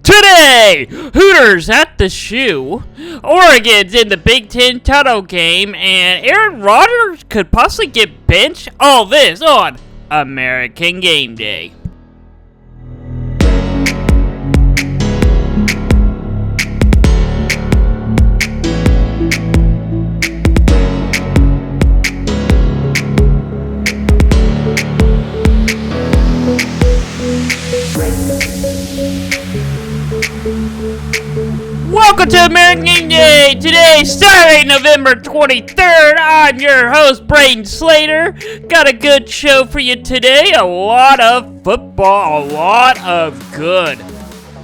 Today, Hoosiers at the Shoe. Oregon's in the Big Ten title game, and Aaron Rodgers could possibly get benched. All this on American Game Day. Welcome to American Game Day! Today, Saturday, November 23rd. I'm your host, Braden Slater. Got a good show for you today. A lot of football, a lot of good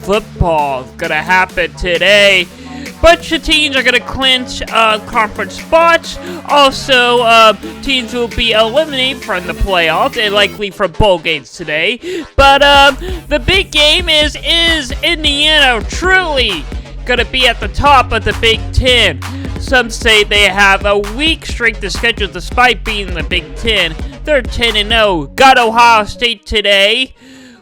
football gonna happen today. Bunch of teams are gonna clinch conference spots. Also, teams will be eliminated from the playoffs and likely from bowl games today. But the big game is Indiana truly gonna be at the top of the Big Ten. Some say they have a weak strength of schedule despite being in the Big Ten. They're 10-0. Got Ohio State today.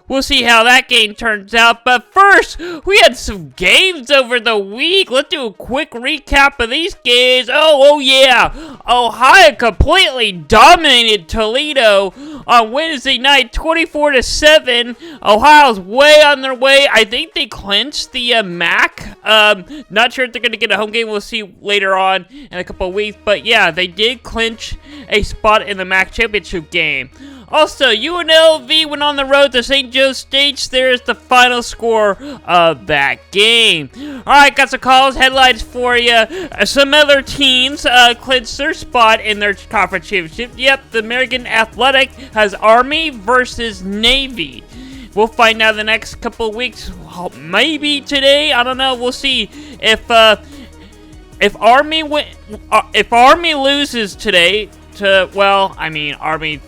We'll see how that game turns out. But first, we had some games over the week. Let's do a quick recap of these games. Oh yeah. Ohio completely dominated Toledo on Wednesday night, 24-7. Ohio's way on their way. I think they clinched the MAC. Not sure if they're going to get a home game. We'll see later on in a couple of weeks. But yeah, they did clinch a spot in the MAC championship game. Also, UNLV went on the road to St. Joe State. There's the final score of that game. Alright, got some calls, headlines for you. Some other teams clinched their spot in their conference championship. Yep, the American Athletic has Army versus Navy. We'll find out the next couple of weeks. Maybe today. I don't know. We'll see if Army loses today to, well, I mean, Army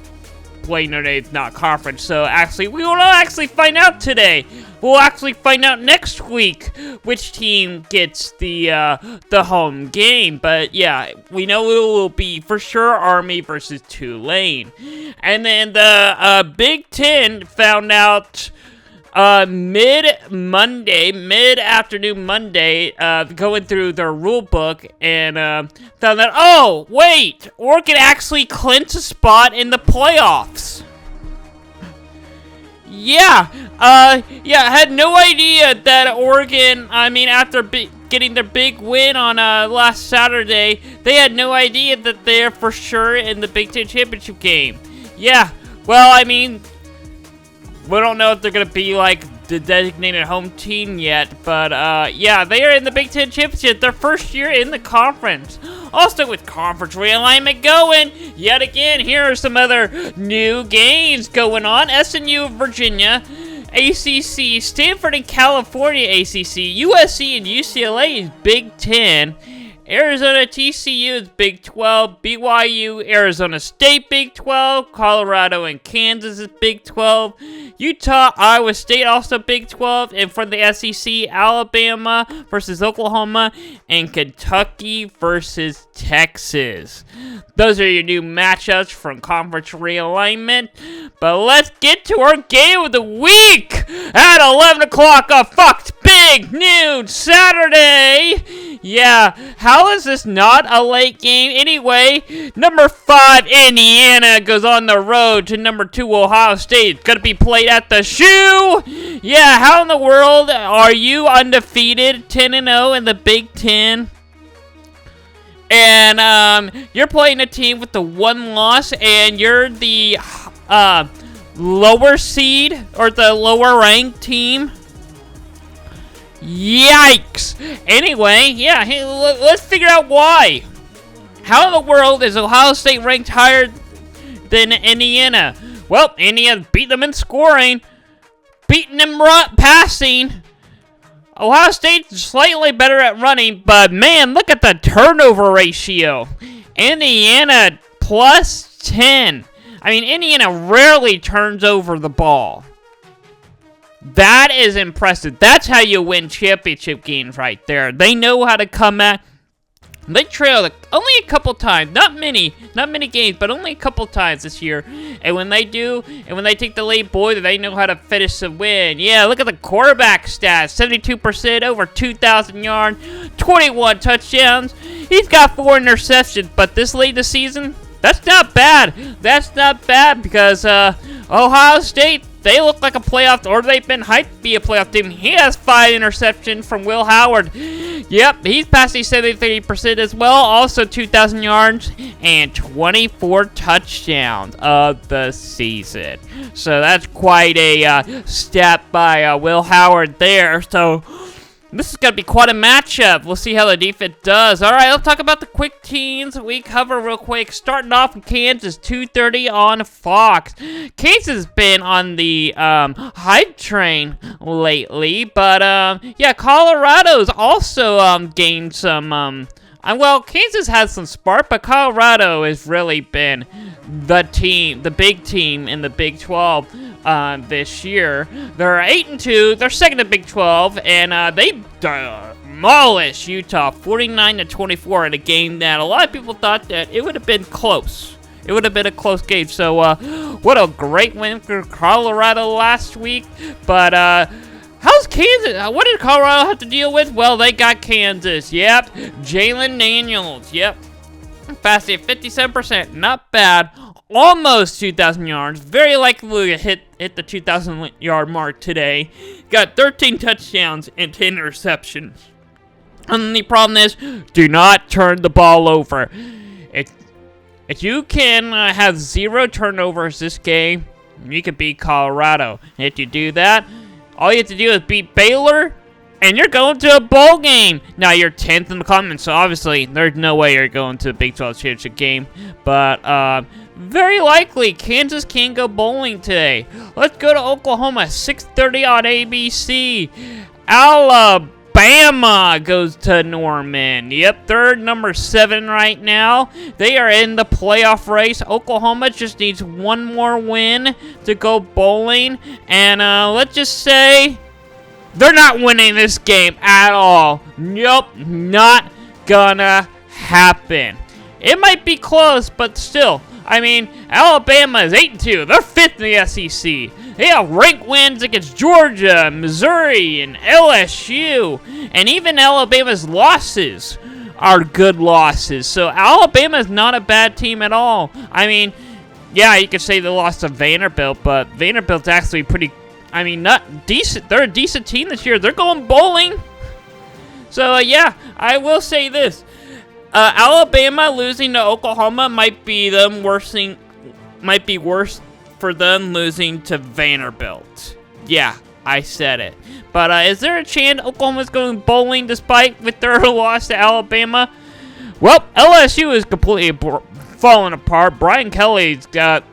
play Notre Dame's not conference, so actually we will not actually find out today. We'll actually find out next week which team gets the home game. But yeah, we know it will be for sure Army versus Tulane. And then the Big Ten found out mid-afternoon Monday, going through their rule book and found that, oh, wait, Oregon actually clinched a spot in the playoffs. Yeah, I had no idea that Oregon, after getting their big win on last Saturday, they had no idea that they're for sure in the Big Ten championship game. Yeah, well, we don't know if they're going to be like the designated home team yet, but yeah, they are in the Big Ten Championship, their first year in the conference. Also with conference realignment going, yet again, here are some other new games going on. SMU, Virginia, ACC, Stanford and California ACC, USC and UCLA is Big Ten. Arizona, TCU is Big 12, BYU, Arizona State, Big 12, Colorado and Kansas is Big 12, Utah, Iowa State also Big 12, and for the SEC, Alabama versus Oklahoma, and Kentucky versus Texas. Those are your new matchups from conference realignment, but let's get to our game of the week at 11 o'clock on Fox Big Noon Saturday. Yeah, how is this not a late game? Anyway, number 5, Indiana, goes on the road to number 2, Ohio State. It's going to be played at the Shoe. Yeah, how in the world are you undefeated, 10-0 in the Big Ten? And you're playing a team with the 1 loss, and you're the lower seed, or the lower ranked team. Yikes! Anyway, yeah, hey, let's figure out why. How in the world is Ohio State ranked higher than Indiana? Well, Indiana beat them in scoring, beating them passing. Ohio State's slightly better at running, but man, look at the turnover ratio. Indiana plus 10. Indiana rarely turns over the ball. That is impressive. That's how you win championship games right there. They know how to come at They trailed only a couple times, not many games, but only a couple times this year. And when they do, and when they take the lead, boy, do they know how to finish the win. Yeah, look at the quarterback stats, 72%, over 2,000 yards, 21 touchdowns. He's got 4 interceptions, but this late in the season, that's not bad. That's not bad because Ohio State, they look like a playoff, or they've been hyped to be a playoff team. He has 5 interceptions from Will Howard. Yep, he's passing 73% as well. Also 2,000 yards and 24 touchdowns of the season. So that's quite a stat by Will Howard there. So this is going to be quite a matchup. We'll see how the defense does. All right, let's talk about the quick teams we cover real quick. Starting off with Kansas, 2:30 on Fox. Kansas has been on the hype train lately, but yeah, Colorado's also gained some. Well, Kansas has some spark, but Colorado has really been the team, the big team in the Big 12 this year. They're 8-2. They're second in Big 12, and they demolished Utah 49-24 in a game that a lot of people thought that it would have been close. It would have been a close game. So, what a great win for Colorado last week. But how's Kansas? What did Colorado have to deal with? Well, they got Kansas. Yep. Jalen Daniels. Yep. Passing at 57%. Not bad. Almost 2,000 yards. Very likely to hit the 2,000 yard mark today. Got 13 touchdowns and 10 interceptions. And the problem is, do not turn the ball over. If you can have 0 turnovers this game, you can beat Colorado. And if you do that, all you have to do is beat Baylor, and you're going to a bowl game. Now, you're 10th in the conference, so obviously, there's no way you're going to a Big 12 championship game. But, very likely, Kansas can go bowling today. Let's go to Oklahoma, 6:30 on ABC. Alabama goes to Norman. Yep, they're number 7 right now. They are in the playoff race. Oklahoma just needs one more win to go bowling. And let's just say they're not winning this game at all. Nope, not gonna happen. It might be close, but still. I mean, Alabama is 8-2. They're 5th in the SEC. They have ranked wins against Georgia, Missouri, and LSU. And even Alabama's losses are good losses. So Alabama is not a bad team at all. I mean, yeah, you could say they lost to Vanderbilt, but Vanderbilt's actually pretty, I mean, not decent. They're a decent team this year. They're going bowling. So, yeah, I will say this. Alabama losing to Oklahoma might be worse for them losing to Vanderbilt. Yeah, I said it. But is there a chance Oklahoma's going bowling despite with their loss to Alabama? Well, LSU is completely falling apart. Brian Kelly's got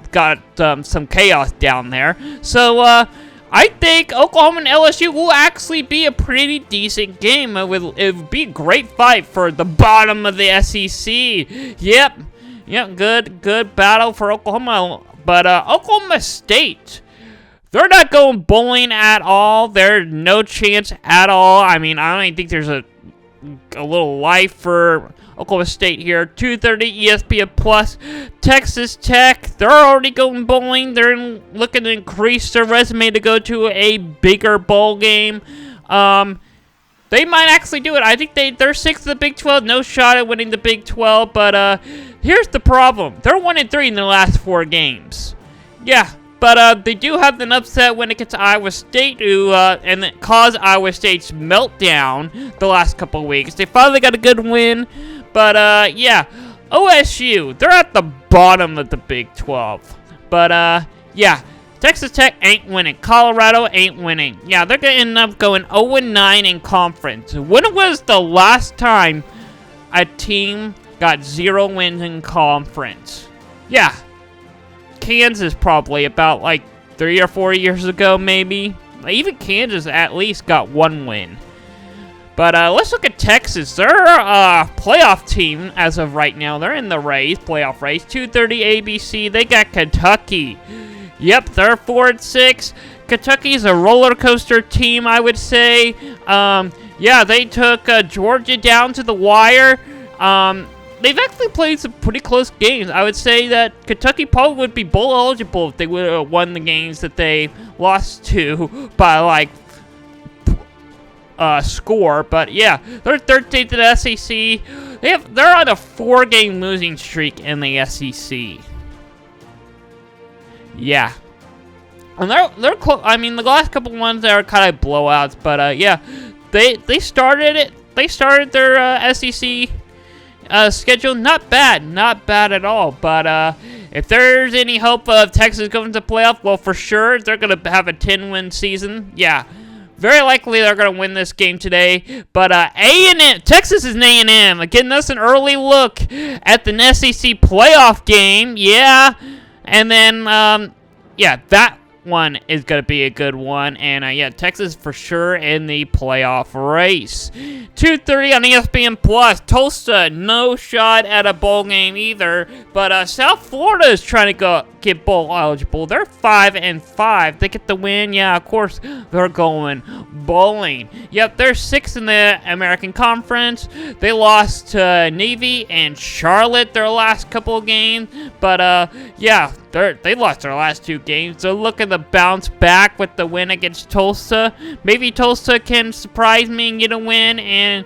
some chaos down there. So I think Oklahoma and LSU will actually be a pretty decent game. It would be a great fight for the bottom of the SEC. Yep, good battle for Oklahoma. But Oklahoma State, they're not going bowling at all. There's no chance at all. I mean, I don't even think there's a little life for Oklahoma State here. 2:30 ESPN Plus. Texas Tech, they're already going bowling. They're looking to increase their resume to go to a bigger bowl game. They might actually do it. I think they're 6th in the Big 12. No shot at winning the Big 12. But here's the problem. They're 1-3 in their last 4 games. Yeah, but they do have an upset when it gets to Iowa State, and it caused Iowa State's meltdown the last couple of weeks. They finally got a good win. But, yeah, OSU, they're at the bottom of the Big 12. But, yeah, Texas Tech ain't winning. Colorado ain't winning. Yeah, they're going to end up going 0-9 in conference. When was the last time a team got 0 wins in conference? Yeah, Kansas probably about, like, 3 or 4 years ago, maybe. Even Kansas at least got 1 win. But let's look at Texas. They're a playoff team as of right now. They're in the playoff race. 2:30 ABC. They got Kentucky. Yep, they're 4-6. Kentucky's a roller coaster team, I would say. Yeah, they took Georgia down to the wire. They've actually played some pretty close games. I would say that Kentucky probably would be bowl eligible if they would have won the games that they lost to by, like, score. But yeah, they're 13th in the SEC. They're on a 4-game losing streak in the SEC. Yeah. And they're close. I mean, the last couple ones are kind of blowouts, but yeah, they started it. They started their SEC schedule not bad at all. But if there's any hope of Texas going to playoff, well, for sure they're gonna have a 10-win season. Yeah, very likely they're gonna win this game today. But A&M, Texas is an A&M. Again, that's an early look at the SEC playoff game. Yeah, and then yeah, that one is going to be a good one. And, yeah, Texas for sure in the playoff race. 2:30 on ESPN+. Tulsa, no shot at a bowl game either. But South Florida is trying to get bowl eligible. They're 5-5. They get the win. Yeah, of course, they're going bowling. Yep, they're 6th in the American Conference. They lost to Navy and Charlotte their last couple of games. But, yeah, they lost their last 2 games. They're looking to bounce back with the win against Tulsa. Maybe Tulsa can surprise me and get a win, and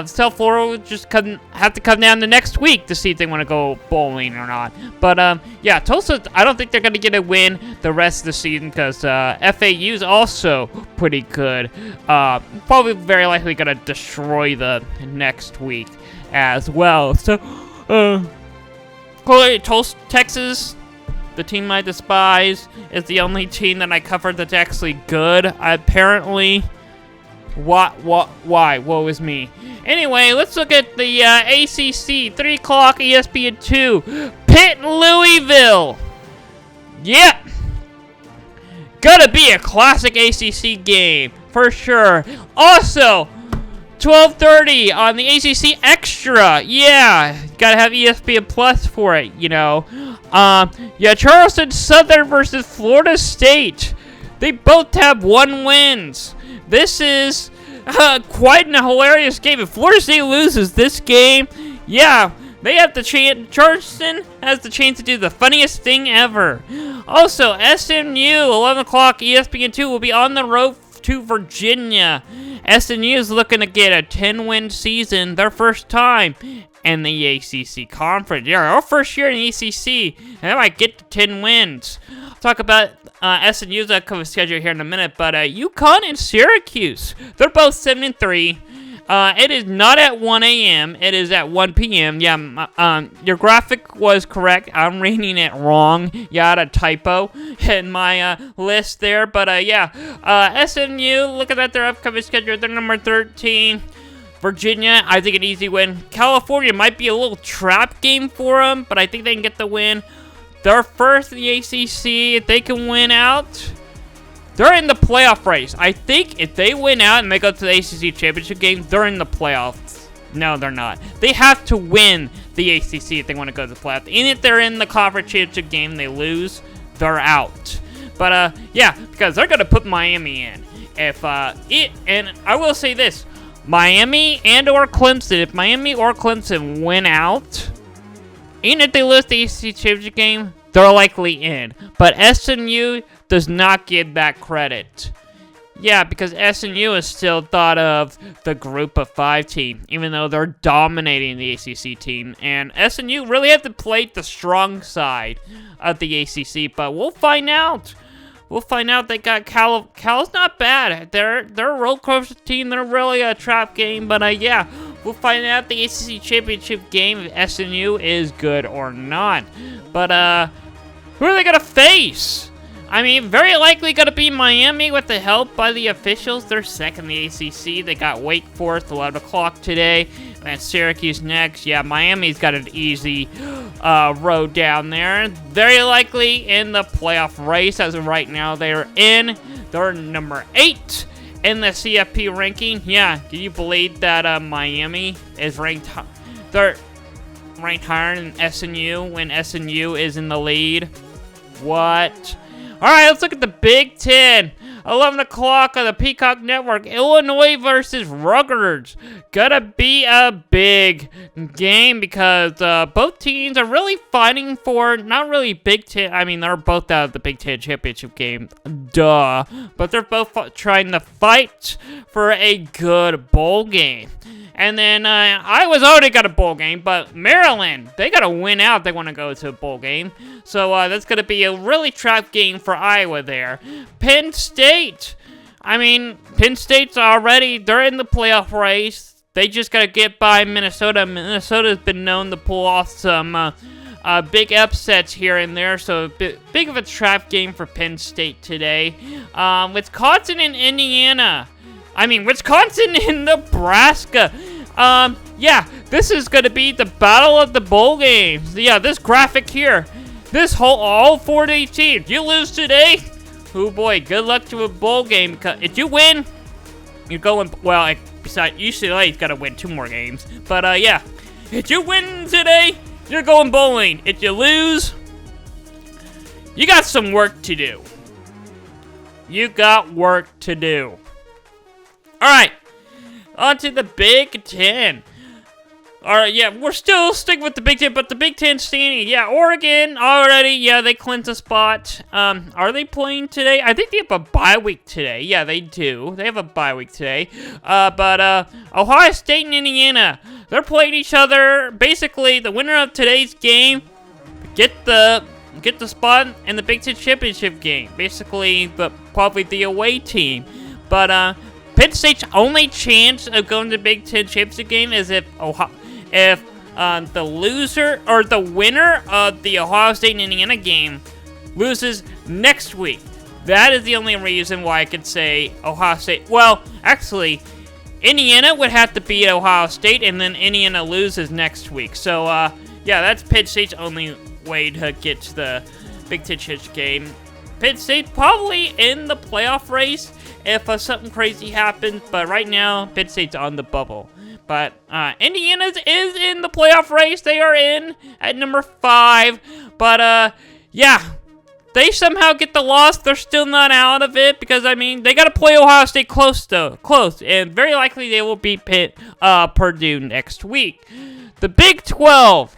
South Florida will just have to come down the next week to see if they want to go bowling or not. But yeah, Tulsa, I don't think they're going to get a win the rest of the season because FAU is also pretty good. Probably very likely going to destroy the next week as well. So, Tulsa, Texas, the team I despise, is the only team that I covered that's actually good, apparently. Why? Woe is me. Anyway, let's look at the ACC, 3 o'clock, ESPN2. Pitt and Louisville. Yeah. Gonna be a classic ACC game, for sure. Also, 12:30 on the ACC Extra. Yeah, gotta have ESPN Plus for it, you know. Yeah, Charleston Southern versus Florida State. They both have 1 wins. This is quite an hilarious game. If Florida State loses this game, yeah, they have the chance. Charleston has the chance to do the funniest thing ever. Also, SMU, 11 o'clock, ESPN2 will be on the road to Virginia. SMU is looking to get a 10-win season, their first time in the ACC Conference. Yeah, our first year in the ACC, and they might get to 10 wins. I'll talk about SMU's upcoming schedule here in a minute, but UConn and Syracuse, they're both 7-3. It is not at 1 a.m. It is at 1 p.m. Yeah, your graphic was correct. I'm reading it wrong. Yeah, I had a typo in my list there. But, yeah, SMU, looking at their upcoming schedule, they're number 13. Virginia, I think an easy win. California might be a little trap game for them, but I think they can get the win. They're first in the ACC. If they can win out, they're in the playoff race. I think if they win out and they go to the ACC championship game, they're in the playoffs. No, they're not. They have to win the ACC if they want to go to the playoffs. And if they're in the conference championship game, they lose, they're out. But yeah, because they're gonna put Miami in. And I will say this: Miami and or Clemson. If Miami or Clemson win out, even if they lose the ACC championship game, they're likely in. But SMU does not get that credit. Yeah, because SMU is still thought of the group of 5 team, even though they're dominating the ACC team. And SMU really have to play the strong side of the ACC, but we'll find out. We'll find out. They got Cal's not bad. They're a roller coaster team. They're really a trap game, but yeah, we'll find out the ACC championship game if SMU is good or not. But who are they gonna face? I mean, very likely going to be Miami with the help by the officials. They're second in the ACC. They got Wake Forest, 11 o'clock today. And Syracuse next. Yeah, Miami's got an easy road down there. Very likely in the playoff race. As of right now, they're in. They're number 8 in the CFP ranking. Yeah, do you believe that Miami is ranked? They're ranked higher than SMU when SMU is in the lead? What? All right, let's look at the Big Ten. 11 o'clock on the Peacock Network. Illinois versus Rutgers. Gonna be a big game because both teams are really fighting for, not really Big Ten, I mean, they're both out of the Big Ten championship game, duh. But they're both trying to fight for a good bowl game. And then Iowa's already got a bowl game, but Maryland, they got to win out. They want to go to a bowl game. So that's going to be a really tough game for Iowa there. Penn State. I mean, Penn State's already, they're in the playoff race. They just got to get by Minnesota. Minnesota's been known to pull off some big upsets here and there. So big of a trap game for Penn State today. Wisconsin and Indiana. I mean, Wisconsin and Nebraska. Yeah, this is going to be the battle of the bowl games. Yeah, this graphic here. This all 40 teams. You lose today? Oh boy, good luck to a bowl game. If you win, you're going, well, besides, UCLA's got to win 2 more games. But yeah, if you win today, you're going bowling. If you lose, you got some work to do. You got work to do. Alright, on to the Big Ten. Alright, yeah, we're still sticking with the Big Ten, but the Big Ten standing. Yeah, Oregon already, yeah, they clinched a spot. Are they playing today? I think they have a bye week today. Yeah, they do. They have a bye week today. But Ohio State and Indiana, they're playing each other. Basically, the winner of today's game get the spot in the Big Ten championship game. Basically, probably the away team. But Penn State's only chance of going to the Big Ten championship game is if the loser or the winner of the Ohio State and Indiana game loses next week. That is the only reason why I could say Ohio State. Well, actually, Indiana would have to beat Ohio State, and then Indiana loses next week. So, yeah, that's Penn State's only way to get to the Big Ten championship game. Penn State probably in the playoff race if something crazy happens, but right now, Penn State's on the bubble. But Indiana is in the playoff race. They are in at number 5. But, yeah, they somehow get the loss. They're still not out of it because, I mean, they got to play Ohio State close, though. Close. And very likely they will beat Purdue next week. The Big 12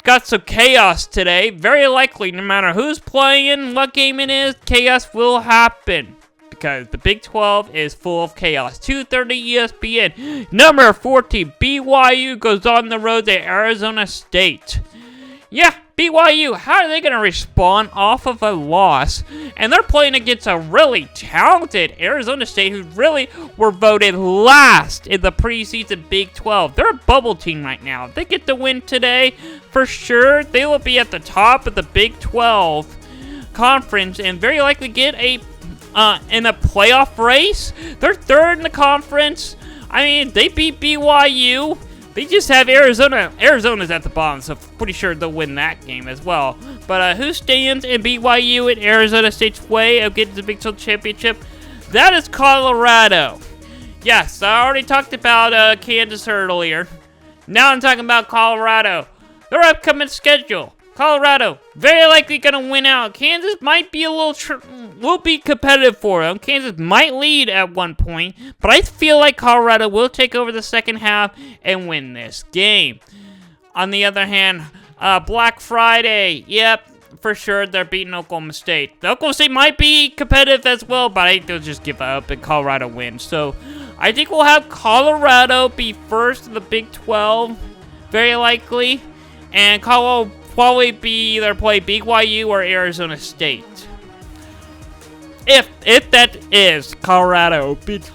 got some chaos today. Very likely, no matter who's playing, what game it is, chaos will happen. Because the Big 12 is full of chaos. 2:30 ESPN. Number 14, BYU goes on the road to Arizona State. Yeah, BYU, how are they going to respond off of a loss? And they're playing against a really talented Arizona State who really were voted last in the preseason Big 12. They're a bubble team right now. If they get the win today, for sure, they will be at the top of the Big 12 conference and very likely get in a playoff race. They're 3rd in the conference. I mean, they beat BYU. They just have Arizona. Arizona's at the bottom, so pretty sure they'll win that game as well. But who stands in BYU and Arizona State's way of getting the Big 12 championship? That is Colorado. Yes, I already talked about Kansas earlier. Now I'm talking about Colorado. Their upcoming schedule. Colorado, very likely going to win out. Kansas might be will be competitive for them. Kansas might lead at one point, but I feel like Colorado will take over the second half and win this game. On the other hand, Black Friday, yep, for sure they're beating Oklahoma State. Oklahoma State might be competitive as well, but I think they'll just give up and Colorado wins. So I think we'll have Colorado be first in the Big 12, very likely, and Colorado probably be either play BYU or Arizona State. If that is Colorado beat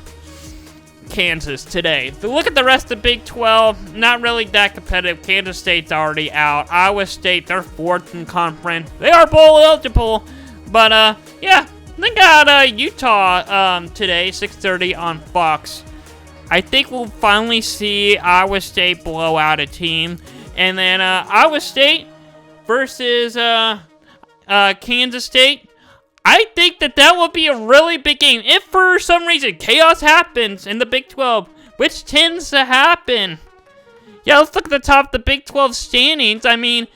Kansas today. If you look at the rest of the Big 12, not really that competitive. Kansas State's already out. Iowa State, they're 4th in conference. They are bowl eligible, but yeah, they got Utah today, 6:30 on Fox. I think we'll finally see Iowa State blow out a team, and then Iowa State versus Kansas State. I think that will be a really big game. If for some reason chaos happens in the Big 12, which tends to happen. Yeah, let's look at the top of the Big 12 standings. I mean,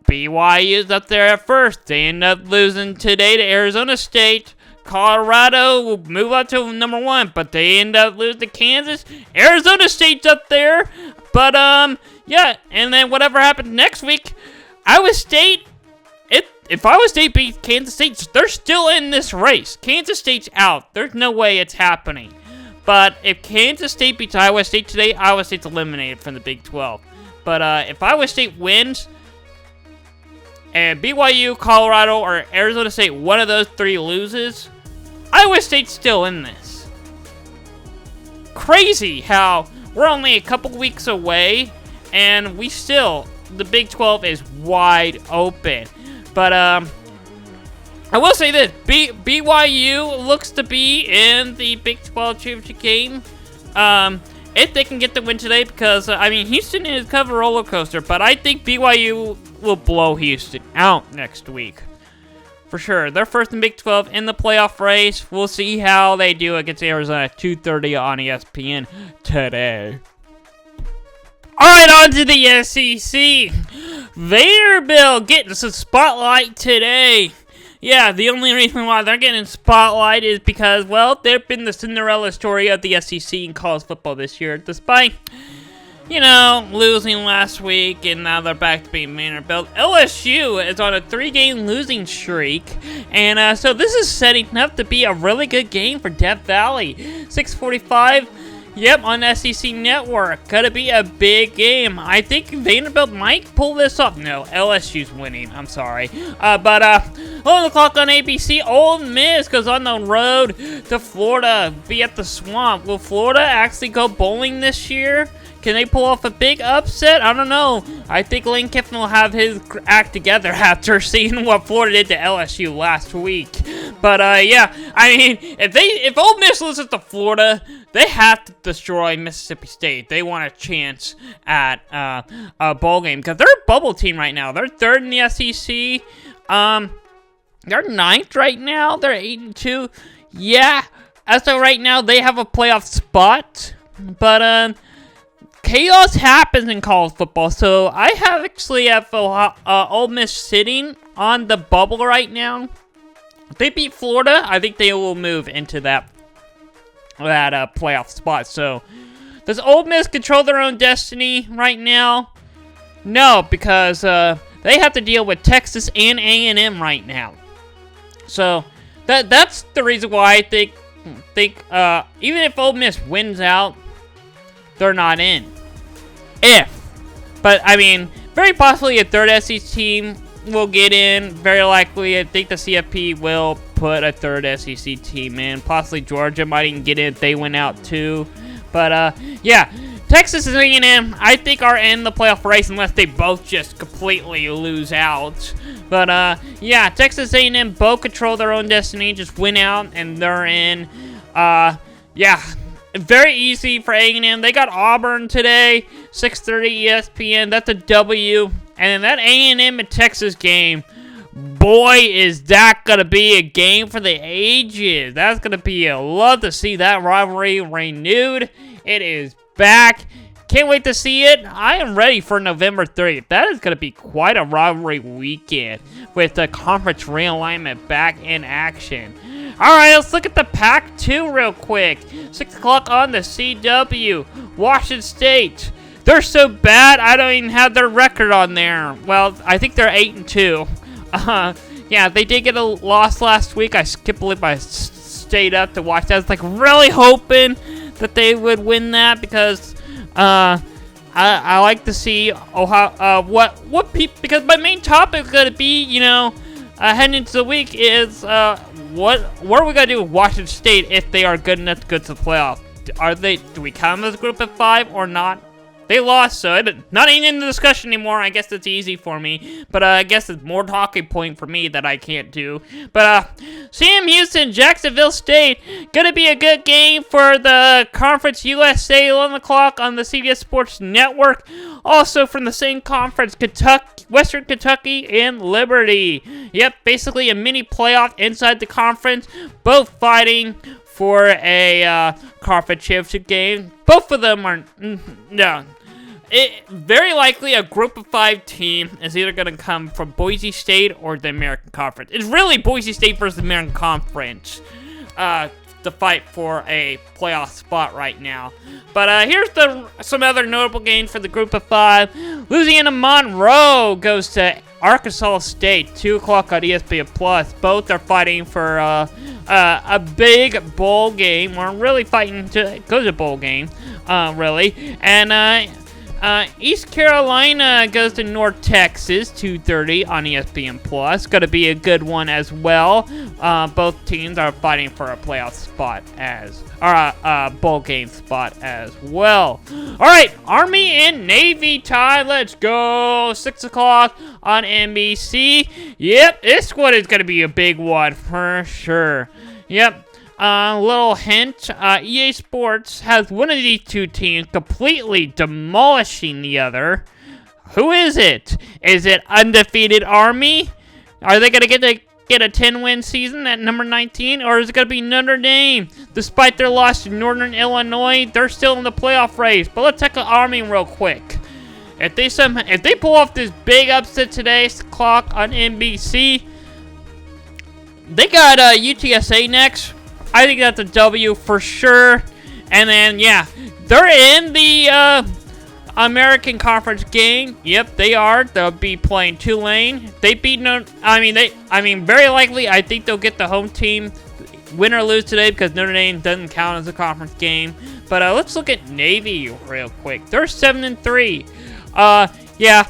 BYU's up there at first. They end up losing today to Arizona State. Colorado will move up to number 1, but they end up losing to Kansas. Arizona State's up there, but yeah. And then whatever happens next week, Iowa State. If Iowa State beats Kansas State, they're still in this race. Kansas State's out. There's no way it's happening. But if Kansas State beats Iowa State today, Iowa State's eliminated from the Big 12. But if Iowa State wins, and BYU, Colorado, or Arizona State, one of those 3 loses, Iowa State's still in this. Crazy how we're only a couple weeks away, and the Big 12 is wide open. But I will say this, BYU looks to be in the Big 12 championship game. If they can get the win today, because, I mean, Houston is kind of a roller coaster, but I think BYU will blow Houston out next week. For sure. They're first in Big 12 in the playoff race. We'll see how they do against Arizona at 2:30 on ESPN today. Alright, on to the SEC. Vanderbilt getting some spotlight today. Yeah, the only reason why they're getting spotlight is because, well, they've been the Cinderella story of the SEC in college football this year, despite, you know, losing last week, and now they're back to being Vanderbilt. LSU is on a 3-game losing streak, and so this is setting up to be a really good game for Death Valley. 6:45. Yep, on SEC Network. Gonna be a big game. I think Vanderbilt might pull this off. No, LSU's winning. I'm sorry. But 11 o'clock on ABC, Ole Miss goes on the road to Florida, be at the Swamp. Will Florida actually go bowling this year? Can they pull off a big upset? I don't know. I think Lane Kiffin will have his act together after seeing what Florida did to LSU last week. But yeah, I mean, if Ole Miss loses to Florida, they have to destroy Mississippi State. They want a chance at a bowl game because they're a bubble team right now. They're 3rd in the SEC. They're 9th right now. They're 8-2. Yeah, as of right now, they have a playoff spot. But chaos happens in college football, so I actually have Ole Miss sitting on the bubble right now. If they beat Florida, I think they will move into that playoff spot. So, does Ole Miss control their own destiny right now? No, because they have to deal with Texas and A&M right now. So, that's the reason why I think even if Ole Miss wins out, they're not in. But I mean, very possibly a 3rd SEC team will get in. Very likely, I think the CFP will put a 3rd SEC team in. Possibly Georgia might even get in if they win out too. But yeah, Texas and A&M, I think, are in the playoff race unless they both just completely lose out. But yeah, Texas A&M both control their own destiny, just win out and they're in. Yeah. Very easy for A&M. They got Auburn today, 6:30 ESPN. That's a W. And then that A&M and Texas game, boy, is that going to be a game for the ages. That's going to be a love to see that rivalry renewed. It is back. Can't wait to see it. I am ready for November 30th. That is going to be quite a rivalry weekend with the conference realignment back in action. Alright, let's look at the Pac-2 real quick. 6 o'clock on the CW. Washington State. They're so bad, I don't even have their record on there. Well, I think they're 8-2. Yeah, they did get a loss last week. I can't believe I stayed up to watch that. I was like really hoping that they would win that because I like to see what people, because my main topic is going to be, you know, heading into the week is what are we gonna do with Washington State if they are good enough to go to the playoff? Do we count them as a group of 5 or not? They lost, so not even in the discussion anymore. I guess it's easy for me, but I guess it's more talking point for me that I can't do. But Sam Houston, Jacksonville State, gonna be a good game for the Conference USA, 11 o'clock on the CBS Sports Network. Also from the same conference, Kentucky, Western Kentucky, and Liberty. Yep, basically a mini playoff inside the conference, both fighting for a conference championship game. Both of them are no. Very likely a group of 5 team is either going to come from Boise State or the American Conference. It's really Boise State versus the American Conference. to fight for a playoff spot right now. But here's some other notable games for the group of 5. Louisiana Monroe goes to Arkansas State, 2 o'clock on ESPN+. Both are fighting for a big bowl game. We're really fighting to go to a bowl game, really. And East Carolina goes to North Texas, 2:30 on ESPN+. Going to be a good one as well. Both teams are fighting for a playoff spot or a bowl game spot as well. All right, Army and Navy tie. Let's go. 6 o'clock on NBC. Yep, this one is going to be a big one for sure. Yep. Little hint, EA Sports has one of these two teams completely demolishing the other. Who is it? Is it undefeated Army? Are they going to get a 10-win season at number 19? Or is it going to be Notre Dame? Despite their loss to Northern Illinois, they're still in the playoff race. But let's check the Army real quick. If they pull off this big upset today, 6 o'clock on NBC, they got UTSA next. I think that's a W for sure. And then, yeah, they're in the American Conference game. Yep, they are. They'll be playing Tulane. They beat very likely, I think they'll get the home team win or lose today because Notre Dame doesn't count as a conference game. But let's look at Navy real quick. They're 7-3. Yeah.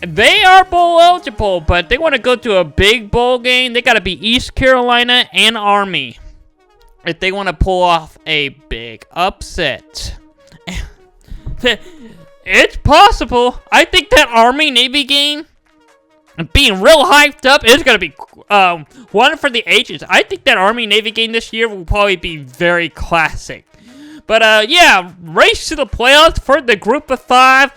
They are bowl eligible, but they want to go to a big bowl game. They got to be East Carolina and Army if they want to pull off a big upset. It's possible. I think that Army-Navy game, being real hyped up, is going to be one for the ages. I think that Army-Navy game this year will probably be very classic. But, yeah, race to the playoffs for the group of 5.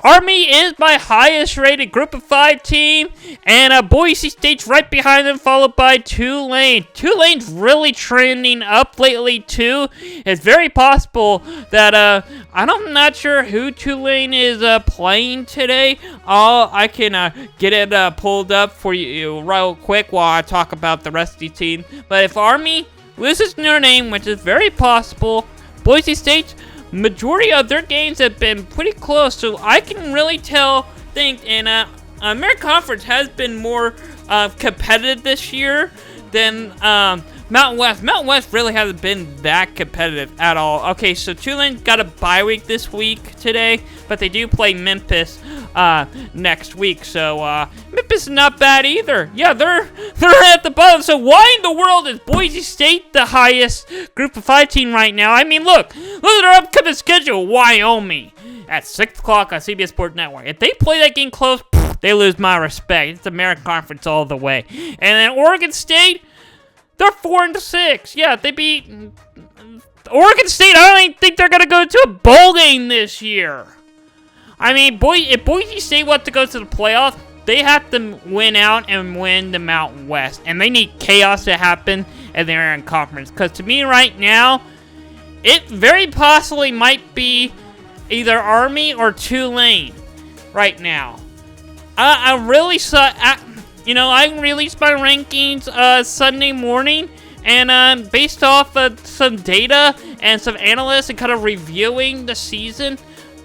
Army is my highest rated group of 5 team, and Boise State's right behind them, followed by Tulane. Tulane's really trending up lately too. It's very possible that I'm not sure who Tulane is playing today. I can get it pulled up for you real quick while I talk about the rest of the team. But if Army loses Notre Dame, which is very possible, Boise State, majority of their games have been pretty close, so I can really think, and American Conference has been more competitive this year than Mountain West. Mountain West really hasn't been that competitive at all. Okay, so Tulane's got a bye week this week today, but they do play Memphis next week, so Memphis is not bad either. Yeah, they're at the bottom. So why in the world is Boise State the highest group of 5 team right now? I mean, look at their upcoming schedule. Wyoming at 6 o'clock on CBS Sports Network. If they play that game close, they lose my respect. It's American Conference all the way. And then Oregon State, they're 4-6. Yeah, they beat Oregon State. I don't even think they're gonna go to a bowl game this year. I mean, if Boise State wants to go to the playoffs, they have to win out and win the Mountain West, and they need chaos to happen in the American Conference. Because to me, right now, it very possibly might be either Army or Tulane. Right now, I released my rankings Sunday morning, and based off of some data and some analysts and kind of reviewing the season,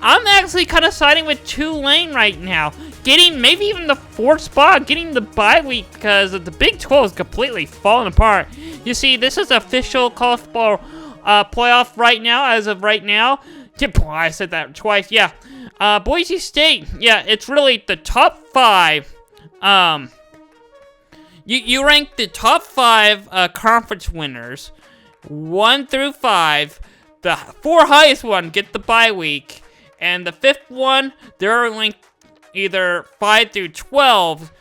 I'm actually kind of siding with Tulane right now, getting maybe even the 4th spot, getting the bye week, because the Big 12 is completely falling apart. You see, this is official college football playoff right now, as of right now. I said that twice, yeah. Boise State, yeah, it's really the top 5. You rank the top 5 conference winners, 1 through 5. The 4 highest one get the bye week. And the 5th one, they're linked either 5 through 12,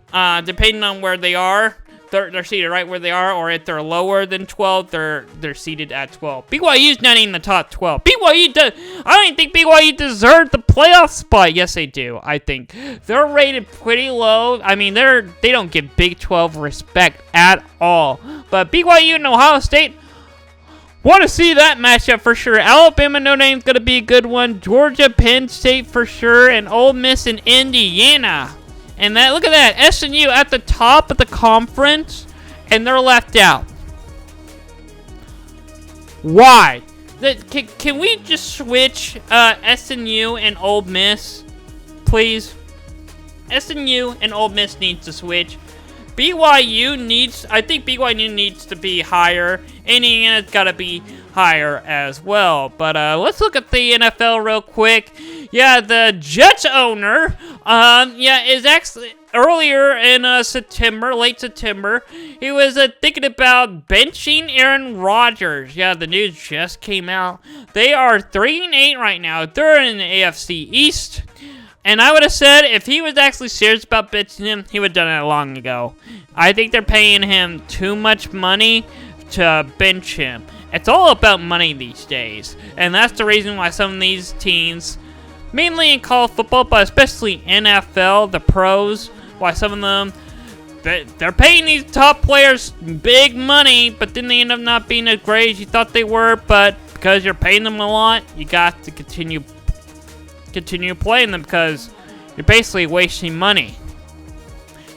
depending on where they are. They're seated right where they are, or if they're lower than 12, they're seated at 12. BYU's not in the top 12. I don't even think BYU deserves the playoff spot. Yes, they do. I think they're rated pretty low. I mean, they don't give Big 12 respect at all. But BYU and Ohio State, want to see that matchup for sure. Alabama, Notre Dame's going to be a good one. Georgia, Penn State for sure. And Ole Miss and Indiana. And look at that. SMU at the top of the conference. And they're left out. Why? Can we just switch SMU and Ole Miss, please? SMU and Ole Miss needs to switch. I think BYU needs to be higher. Indiana's got to be higher as well. But let's look at the NFL real quick. Yeah, the Jets owner, is actually earlier in September, late September, he was thinking about benching Aaron Rodgers. Yeah, the news just came out. They are 3-8 right now. They're in the AFC East. And I would have said if he was actually serious about benching him, he would have done it long ago. I think they're paying him too much money to bench him. It's all about money these days. And that's the reason why some of these teams, mainly in college football, but especially NFL, the pros, why some of them, they're paying these top players big money, but then they end up not being as great as you thought they were. But because you're paying them a lot, you got to continue playing them because you're basically wasting money.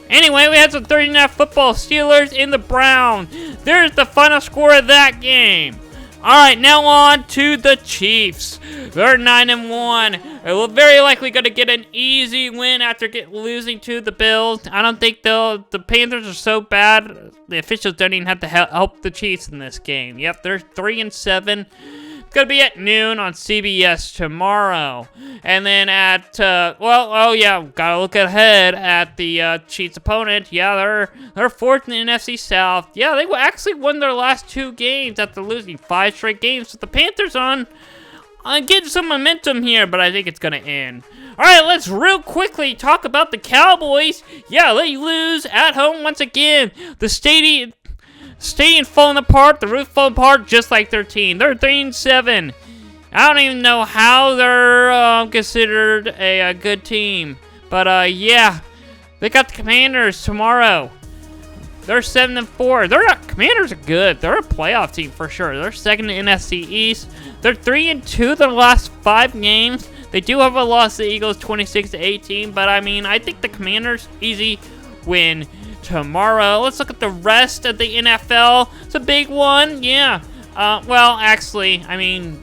Anyway, we had some Thursday Night Football, Steelers in the Browns. There's the final score of that game. Alright, now on to the Chiefs. They're 9-1. They're very likely going to get an easy win after losing to the Bills. I don't think the Panthers are so bad. The officials don't even have to help the Chiefs in this game. Yep, they're 3-7. Gonna be at noon on CBS tomorrow. And then at, gotta look ahead at the Chiefs' opponent. Yeah, they're fourth in the NFC South. Yeah, they actually won their last 2 games after losing 5 straight games. So the Panthers on getting some momentum here, but I think it's gonna end. Alright, let's real quickly talk about the Cowboys. Yeah, they lose at home once again. The stadium falling apart, the roof falling apart, just like their team. They're 3-7. I don't even know how they're considered a good team. But, yeah. They got the Commanders tomorrow. They're 7-4. Commanders are good. They're a playoff team for sure. They're second in NFC East. They're 3-2 their last 5 games. They do have a loss to the Eagles 26-18. But, I mean, I think the Commanders, easy win tomorrow. Let's look at the rest of the NFL. It's a big one, yeah. Actually, I mean,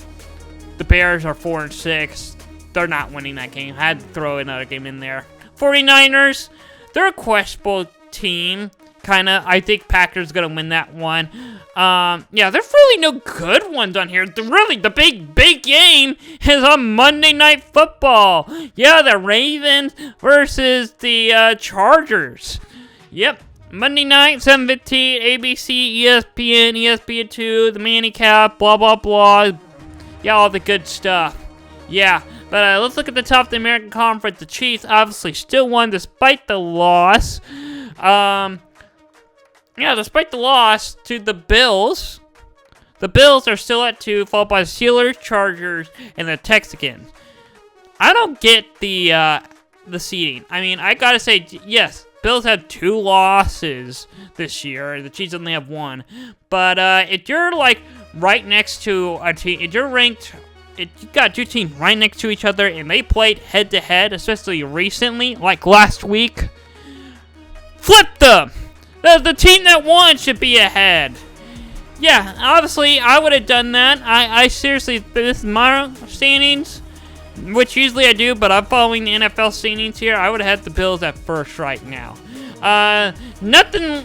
the Bears are 4-6. They're not winning that game. I had to throw another game in there. 49ers, they're a questionable team. Kinda. I think Packers gonna win that one. Yeah, there's really no good ones on here. The big game is on Monday Night Football. Yeah, the Ravens versus the Chargers. Yep, Monday night, 7:15, ABC, ESPN, ESPN2, the Manicap, blah, blah, blah. Yeah, all the good stuff. Yeah, but let's look at the top of the American Conference. The Chiefs obviously still won despite the loss. Despite the loss to the Bills. The Bills are still at 2, followed by the Steelers, Chargers, and the Texans. I don't get the seeding. I mean, I gotta say, yes, Bills have 2 losses this year. The Chiefs only have 1. But if you're like right next to a team, if you got 2 teams right next to each other and they played head to head, especially recently, like last week, flip them. The team that won should be ahead. Yeah, obviously I would have done that. I seriously, this is my standings, which usually I do, but I'm following the NFL standings here. I would have had the Bills at first right now. Nothing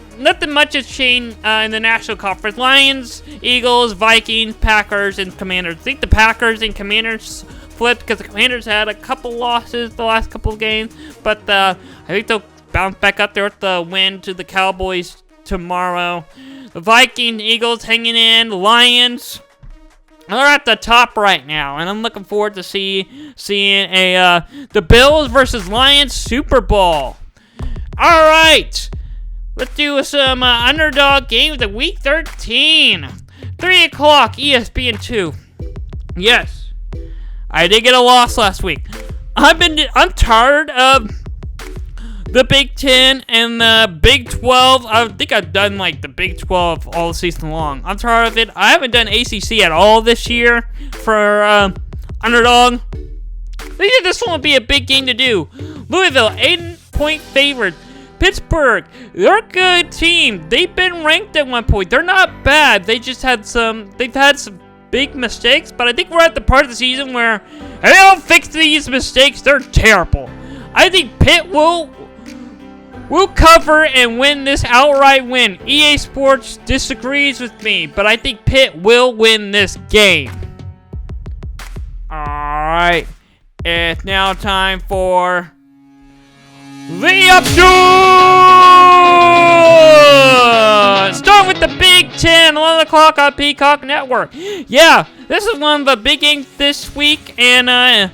much has changed in the National Conference. Lions, Eagles, Vikings, Packers, and Commanders. I think the Packers and Commanders flipped because the Commanders had a couple losses the last couple of games, but I think they'll bounce back up there with the win to the Cowboys tomorrow. The Vikings, Eagles hanging in. The Lions are at the top right now, and I'm looking forward to seeing the Bills versus Lions Super Bowl. All right, let's do some underdog games of Week 13. 3 o'clock, ESPN2. Yes, I did get a loss last week. I'm tired of the Big 10 and the Big 12. I think I've done like the Big 12 all season long. I'm tired of it. I haven't done ACC at all this year for underdog. I think this one will be a big game to do. Louisville, 8-point favorite. Pittsburgh, they're a good team. They've been ranked at one point. They're not bad. They've had some big mistakes, but I think we're at the part of the season where if they don't fix these mistakes, they're terrible. I think Pitt will cover and win this outright win. EA Sports disagrees with me, but I think Pitt will win this game. Alright, it's now time for the upshot! Start with the Big Ten, 11 o'clock on Peacock Network. Yeah, this is one of the big games this week, and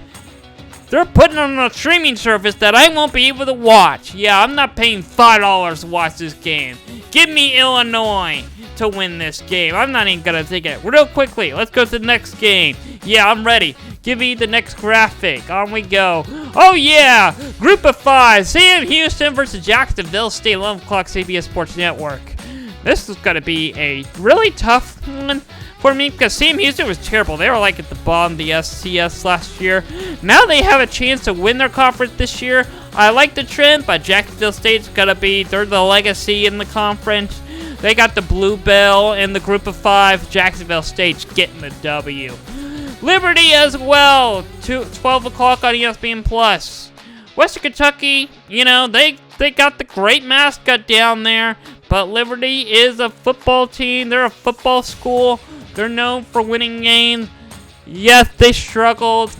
they're putting on a streaming service that I won't be able to watch. Yeah, I'm not paying $5 to watch this game. Give me Illinois to win this game. I'm not even gonna take it. Real quickly, let's go to the next game. Yeah, I'm ready. Give me the next graphic. On we go. Oh yeah! Group of 5. Sam Houston versus Jacksonville State, 11 o'clock CBS Sports Network. This is gonna be a really tough one for me because Sam Houston was terrible. They were like at the bottom of the SCS last year. Now they have a chance to win their conference this year. I like the trend, but Jacksonville State's gonna be, they're the legacy in the conference. They got the Blue Bell in the group of 5. Jacksonville State's getting the W. Liberty as well, 12 o'clock on ESPN+. Western Kentucky, you know, they got the great mascot down there, but Liberty is a football team. They're a football school. They're known for winning games. Yes, they struggled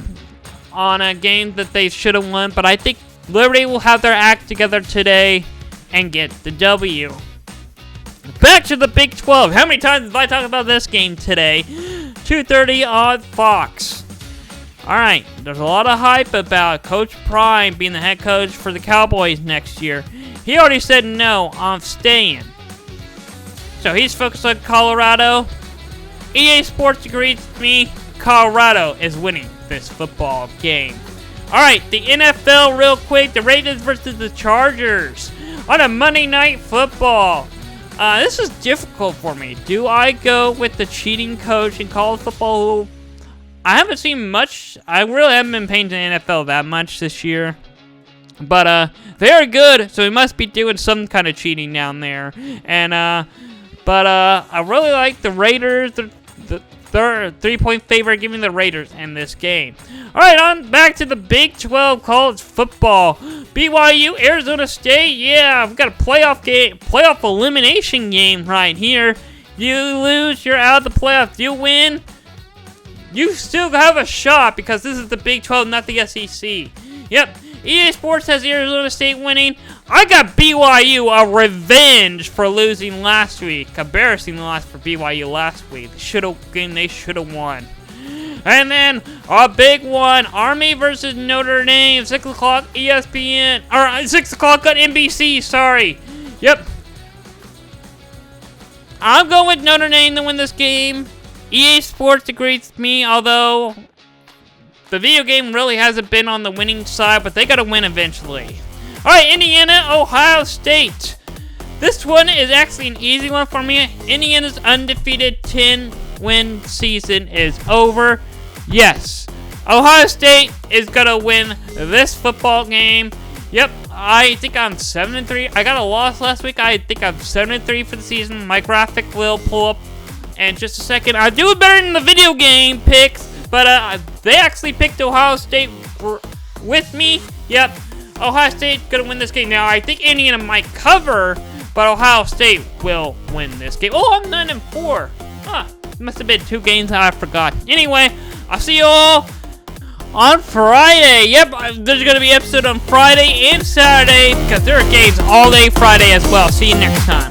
on a game that they should have won, but I think Liberty will have their act together today and get the W. Back to the Big 12. How many times have I talked about this game today? 2:30 on Fox. Alright, there's a lot of hype about Coach Prime being the head coach for the Cowboys next year. He already said no, I'm staying. So he's focused on Colorado. EA Sports agrees with me. Colorado is winning this football game. Alright, the NFL real quick. The Ravens versus the Chargers on a Monday Night Football. This is difficult for me. Do I go with the cheating coach in college football? I haven't seen much. I really haven't been paying attention to the NFL that much this year. But they are good, so we must be doing some kind of cheating down there. And I really like the Raiders. They're a 3-point favorite, giving the Raiders in this game. All right, on back to the Big 12 college football. BYU, Arizona State. Yeah, we've got a playoff elimination game right here. You lose, you're out of the playoffs. You win, you still have a shot because this is the Big 12, not the SEC. Yep. EA Sports has Arizona State winning. I got BYU a revenge for losing last week. Embarrassing loss for BYU last week. They should have won. And then a big one, Army versus Notre Dame, 6 o'clock ESPN, or 6 o'clock on NBC, sorry. Yep. I'm going with Notre Dame to win this game. EA Sports agrees with me, although the video game really hasn't been on the winning side, but they gotta win eventually. Alright, Indiana, Ohio State. This one is actually an easy one for me. Indiana's undefeated 10-win season is over. Yes, Ohio State is gonna win this football game. Yep, I think I'm 7-3. I got a loss last week. I think I'm 7-3 for the season. My graphic will pull up in just a second. I do it better than the video game picks. But they actually picked Ohio State with me. Yep, Ohio State's gonna win this game. Now, I think Indiana might cover, but Ohio State will win this game. Oh, I'm 9-4. Huh, must have been 2 games that I forgot. Anyway, I'll see you all on Friday. Yep, there's gonna be an episode on Friday and Saturday because there are games all day Friday as well. See you next time.